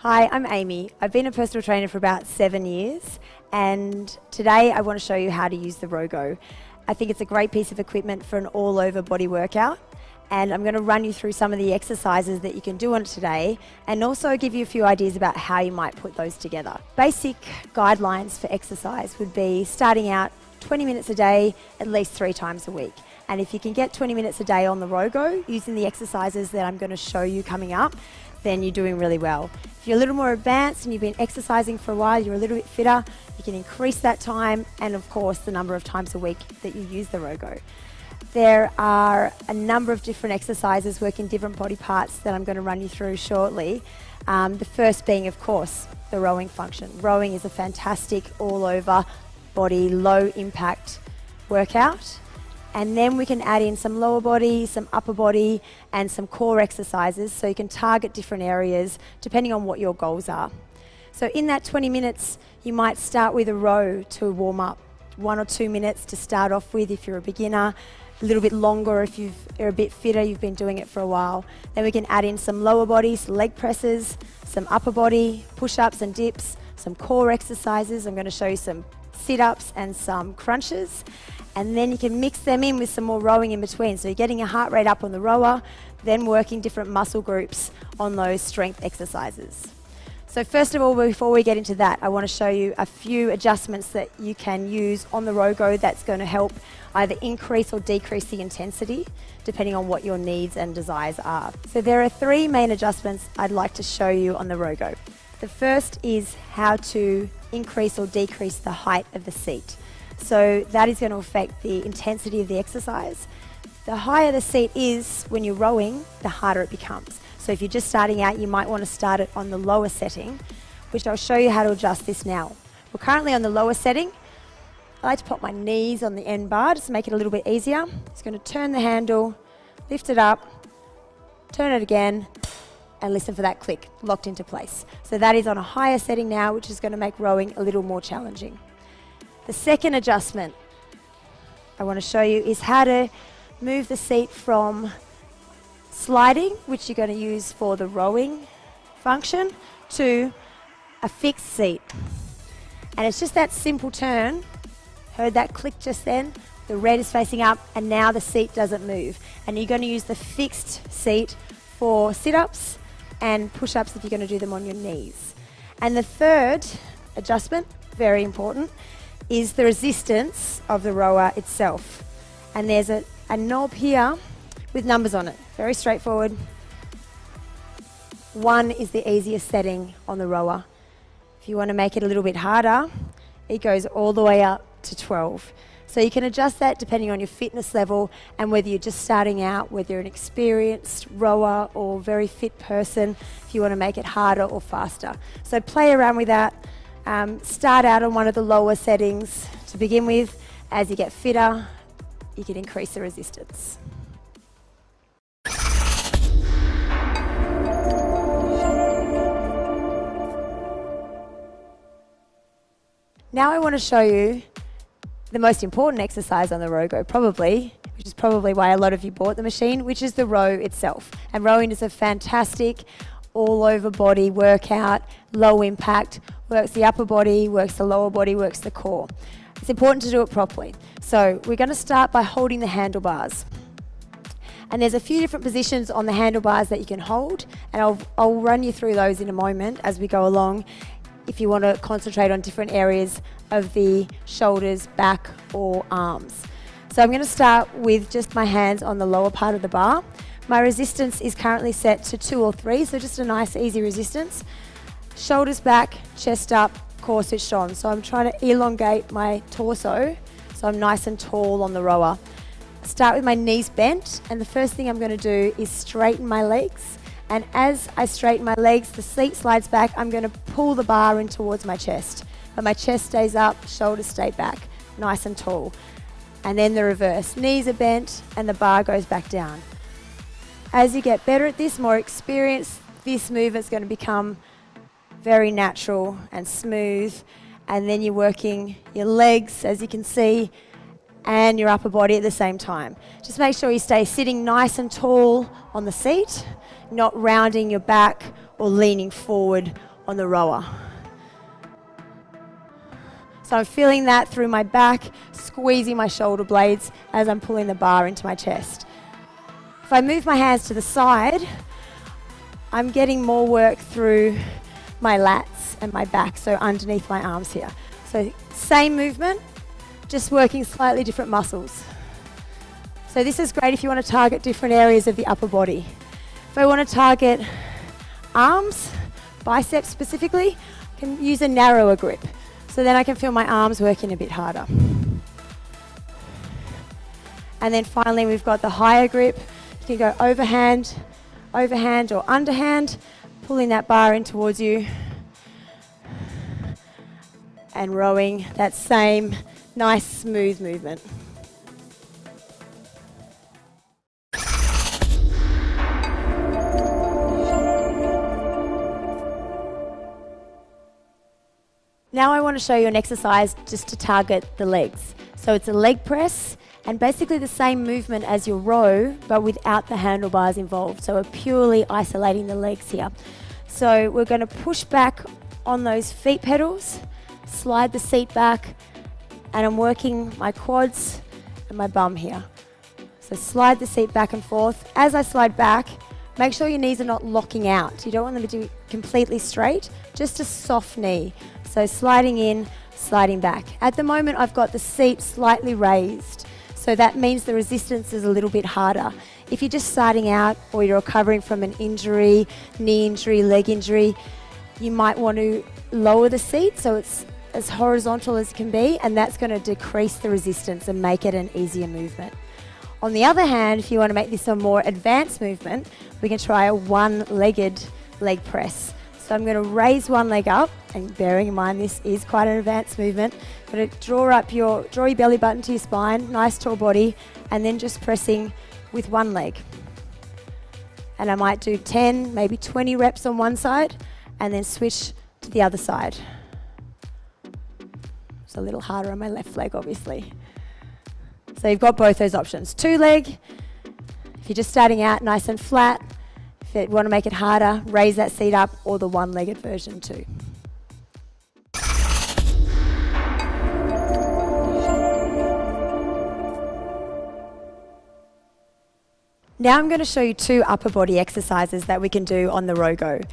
Hi, I'm Amy. I've been a personal trainer for about 7 years, and today I want to show you how to use the Rogo. I think it's a great piece of equipment for an all-over body workout, and I'm going to run you through some of the exercises that you can do on it today, and also give you a few ideas about how you might put those together. Basic guidelines for exercise would be starting out 20 minutes a day, at least 3 times a week. And if you can get 20 minutes a day on the Rogo using the exercises that I'm going to show you coming up, then you're doing really well. If you're a little more advanced and you've been exercising for a while, you're a little bit fitter, you can increase that time and of course the number of times a week that you use the Rogo. There are a number of different exercises working different body parts that I'm going to run you through shortly. The first being, of course, the rowing function. Rowing is a fantastic all-over body, low impact workout. And then we can add in some lower body, some upper body, and some core exercises so you can target different areas depending on what your goals are. So in that 20 minutes, you might start with a row to warm up. 1 or 2 minutes to start off with if you're a beginner, a little bit longer if you're a bit fitter, you've been doing it for a while. Then we can add in some lower body, some leg presses, some upper body, push-ups and dips, some core exercises. I'm going to show you some sit-ups and some crunches. And then you can mix them in with some more rowing in between. So you're getting your heart rate up on the rower, then working different muscle groups on those strength exercises. So first of all, before we get into that, I want to show you a few adjustments that you can use on the Rogo that's going to help either increase or decrease the intensity, depending on what your needs and desires are. So there are 3 main adjustments I'd like to show you on the Rogo. The first is how to increase or decrease the height of the seat. So that is going to affect the intensity of the exercise. The higher the seat is when you're rowing, the harder it becomes. So if you're just starting out, you might want to start it on the lower setting, which I'll show you how to adjust this now. We're currently on the lower setting. I like to pop my knees on the end bar just to make it a little bit easier. Just going to turn the handle, lift it up, turn it again, and listen for that click, locked into place. So that is on a higher setting now, which is going to make rowing a little more challenging. The second adjustment I want to show you is how to move the seat from sliding, which you're going to use for the rowing function, to a fixed seat. And it's just that simple turn. Heard that click just then? The red is facing up and now the seat doesn't move. And you're going to use the fixed seat for sit-ups and push-ups if you're going to do them on your knees. And the third adjustment, very important, is the resistance of the rower itself. And there's a knob here with numbers on it. Very straightforward. 1 is the easiest setting on the rower. If you want to make it a little bit harder, it goes all the way up to 12. So you can adjust that depending on your fitness level and whether you're just starting out, whether you're an experienced rower or very fit person, if you want to make it harder or faster. So play around with that. Start out on one of the lower settings to begin with. As you get fitter, you can increase the resistance. Now I want to show you the most important exercise on the Rogo, probably, which is probably why a lot of you bought the machine, which is the row itself. And rowing is a fantastic all-over body workout, low impact, works the upper body, works the lower body, works the core. It's important to do it properly. So we're going to start by holding the handlebars. And there's a few different positions on the handlebars that you can hold, and I'll run you through those in a moment as we go along if you want to concentrate on different areas of the shoulders, back or arms. So I'm going to start with just my hands on the lower part of the bar. My resistance is currently set to 2 or 3, so just a nice easy resistance. Shoulders back, chest up, core switched on. So I'm trying to elongate my torso so I'm nice and tall on the rower. Start with my knees bent, and the first thing I'm going to do is straighten my legs. And as I straighten my legs, the seat slides back. I'm going to pull the bar in towards my chest. But my chest stays up, shoulders stay back, nice and tall. And then the reverse. Knees are bent and the bar goes back down. As you get better at this, more experience, this movement's going to become very natural and smooth. And then you're working your legs, as you can see, and your upper body at the same time. Just make sure you stay sitting nice and tall on the seat, not rounding your back or leaning forward on the rower. So I'm feeling that through my back, squeezing my shoulder blades as I'm pulling the bar into my chest. If I move my hands to the side, I'm getting more work through my lats and my back, so underneath my arms here. So same movement, just working slightly different muscles. So this is great if you want to target different areas of the upper body. If I want to target arms, biceps specifically, I can use a narrower grip. So then I can feel my arms working a bit harder. And then finally we've got the higher grip. You can go overhand or underhand, pulling that bar in towards you and rowing that same nice smooth movement. Now I want to show you an exercise just to target the legs. So it's a leg press and basically the same movement as your row, but without the handlebars involved. So we're purely isolating the legs here. So we're going to push back on those feet pedals, slide the seat back, and I'm working my quads and my bum here. So slide the seat back and forth. As I slide back, make sure your knees are not locking out. You don't want them to be completely straight, just a soft knee. So sliding in, sliding back. At the moment, I've got the seat slightly raised. So that means the resistance is a little bit harder. If you're just starting out or you're recovering from an injury, knee injury, leg injury, you might want to lower the seat so it's as horizontal as it can be, and that's going to decrease the resistance and make it an easier movement. On the other hand, if you want to make this a more advanced movement, we can try a one-legged leg press. So I'm going to raise one leg up, and bearing in mind this is quite an advanced movement. I'm going to draw your belly button to your spine, nice tall body, and then just pressing with one leg. And I might do 10, maybe 20 reps on one side, and then switch to the other side. It's a little harder on my left leg, obviously. So you've got both those options. Two leg, if you're just starting out nice and flat. If you want to make it harder, raise that seat up, or the one-legged version too. Now I'm going to show you two upper body exercises that we can do on the Rogo.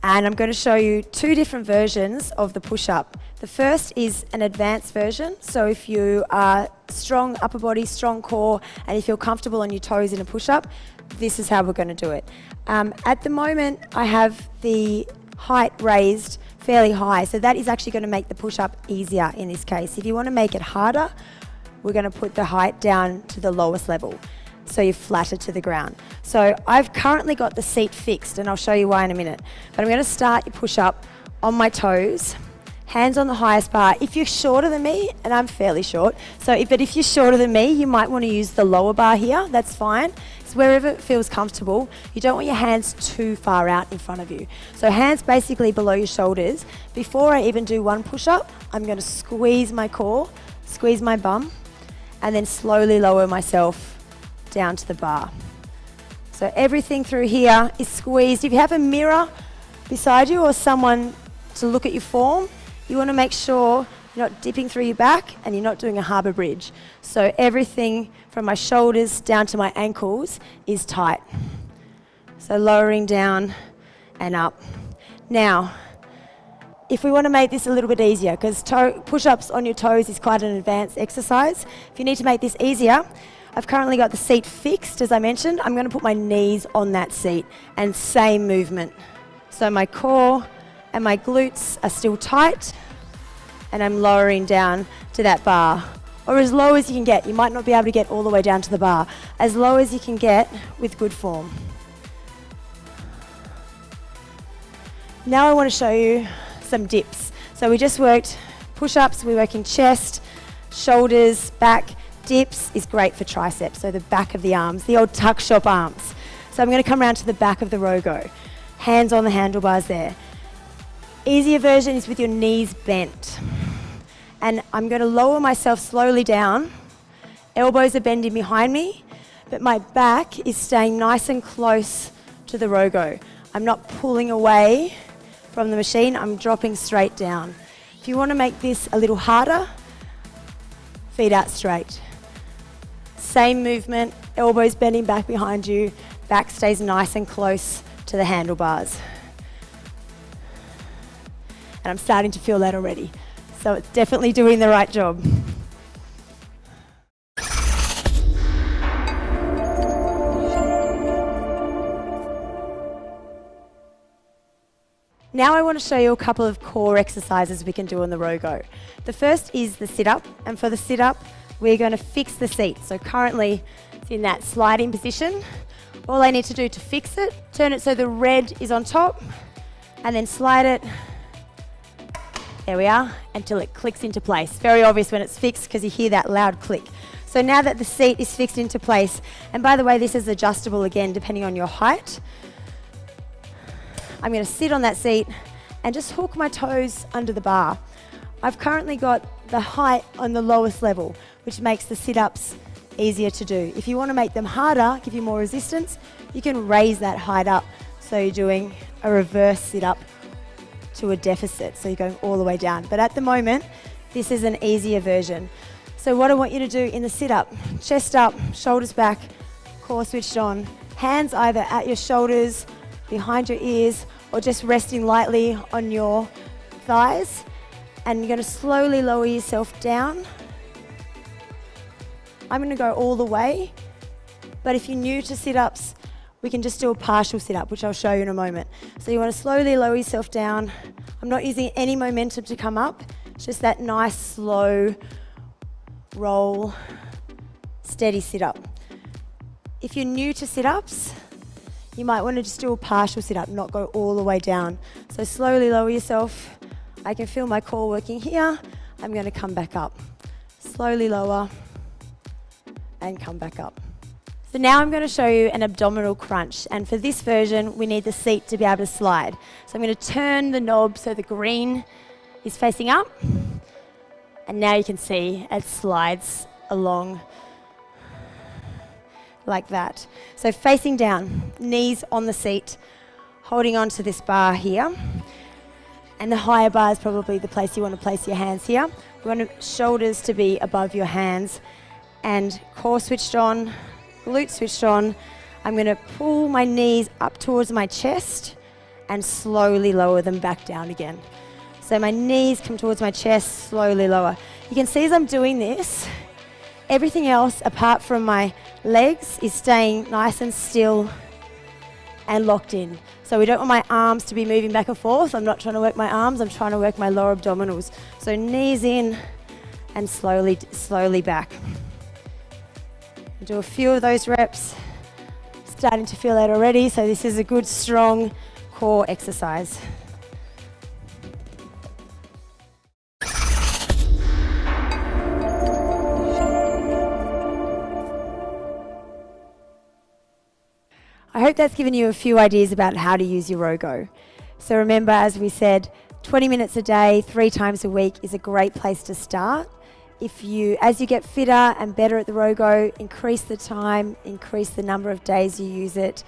And I'm going to show you two different versions of the push-up. The first is an advanced version. So if you are strong upper body, strong core, and you feel comfortable on your toes in a push-up, this is how we're going to do it. At the moment, I have the height raised fairly high, so that is actually going to make the push-up easier in this case. If you want to make it harder, we're going to put the height down to the lowest level, so you're flatter to the ground. So I've currently got the seat fixed, and I'll show you why in a minute. But I'm going to start your push-up on my toes, hands on the highest bar. If you're shorter than me, and I'm fairly short, but if you're shorter than me, you might want to use the lower bar here. That's fine. It's wherever it feels comfortable. You don't want your hands too far out in front of you. So hands basically below your shoulders. Before I even do one push-up, I'm going to squeeze my core, squeeze my bum, and then slowly lower myself down to the bar. So everything through here is squeezed. If you have a mirror beside you or someone to look at your form, you want to make sure you're not dipping through your back and you're not doing a harbour bridge. So everything from my shoulders down to my ankles is tight. So lowering down and up. Now, if we want to make this a little bit easier, because push-ups on your toes is quite an advanced exercise, if you need to make this easier, I've currently got the seat fixed, as I mentioned. I'm going to put my knees on that seat and same movement. So my core and my glutes are still tight, and I'm lowering down to that bar, or as low as you can get. You might not be able to get all the way down to the bar. As low as you can get with good form. Now I want to show you some dips. So we just worked push-ups, we're working chest, shoulders, back. Dips is great for triceps, so the back of the arms, the old tuck shop arms. So I'm going to come around to the back of the Rogo. Hands on the handlebars there. Easier version is with your knees bent. And I'm going to lower myself slowly down. Elbows are bending behind me, but my back is staying nice and close to the Rogo. I'm not pulling away from the machine, I'm dropping straight down. If you want to make this a little harder, feet out straight. Same movement, elbows bending back behind you, back stays nice and close to the handlebars. And I'm starting to feel that already. So it's definitely doing the right job. Now I want to show you a couple of core exercises we can do on the Rogo. The first is the sit-up, and for the sit-up, we're going to fix the seat. So currently, it's in that sliding position. All I need to do to fix it, turn it so the red is on top, and then slide it, there we are, until it clicks into place. Very obvious when it's fixed because you hear that loud click. So now that the seat is fixed into place, and by the way, this is adjustable again depending on your height, I'm going to sit on that seat and just hook my toes under the bar. I've currently got the height on the lowest level, which makes the sit-ups easier to do. If you want to make them harder, give you more resistance, you can raise that height up. So you're doing a reverse sit-up to a deficit, so you're going all the way down. But at the moment, this is an easier version. So what I want you to do in the sit-up, chest up, shoulders back, core switched on, hands either at your shoulders, behind your ears, or just resting lightly on your thighs. And you're going to slowly lower yourself down. I'm going to go all the way, but if you're new to sit-ups, we can just do a partial sit-up, which I'll show you in a moment. So you want to slowly lower yourself down. I'm not using any momentum to come up, it's just that nice, slow roll, steady sit-up. If you're new to sit-ups, you might want to just do a partial sit-up, not go all the way down. So slowly lower yourself. I can feel my core working here. I'm going to come back up. Slowly lower and come back up. So now I'm going to show you an abdominal crunch. And for this version, we need the seat to be able to slide. So I'm going to turn the knob so the green is facing up. And now you can see it slides along like that. So facing down, knees on the seat, holding on to this bar here. And the higher bar is probably the place you want to place your hands here. We want your shoulders to be above your hands and core switched on, glutes switched on. I'm going to pull my knees up towards my chest and slowly lower them back down again. So my knees come towards my chest, slowly lower. You can see as I'm doing this, everything else apart from my legs is staying nice and still and locked in. So we don't want my arms to be moving back and forth. I'm not trying to work my arms, I'm trying to work my lower abdominals. So knees in and slowly back. Do a few of those reps. Starting to feel that already, so this is a good strong core exercise. I hope that's given you a few ideas about how to use your Rogo. So remember, as we said, 20 minutes a day, 3 times a week is a great place to start. As you get fitter and better at the Rogo, increase the time, increase the number of days you use it.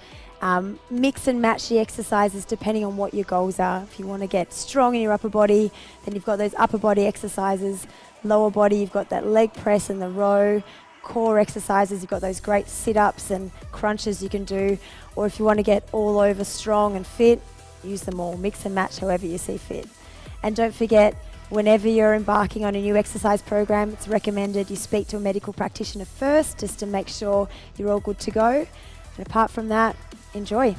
Mix and match the exercises depending on what your goals are. If you want to get strong in your upper body, then you've got those upper body exercises. Lower body, you've got that leg press and the row. Core exercises, you've got those great sit-ups and crunches you can do. Or if you want to get all over strong and fit, use them all. Mix and match however you see fit. And don't forget, whenever you're embarking on a new exercise program, it's recommended you speak to a medical practitioner first just to make sure you're all good to go. And apart from that, enjoy.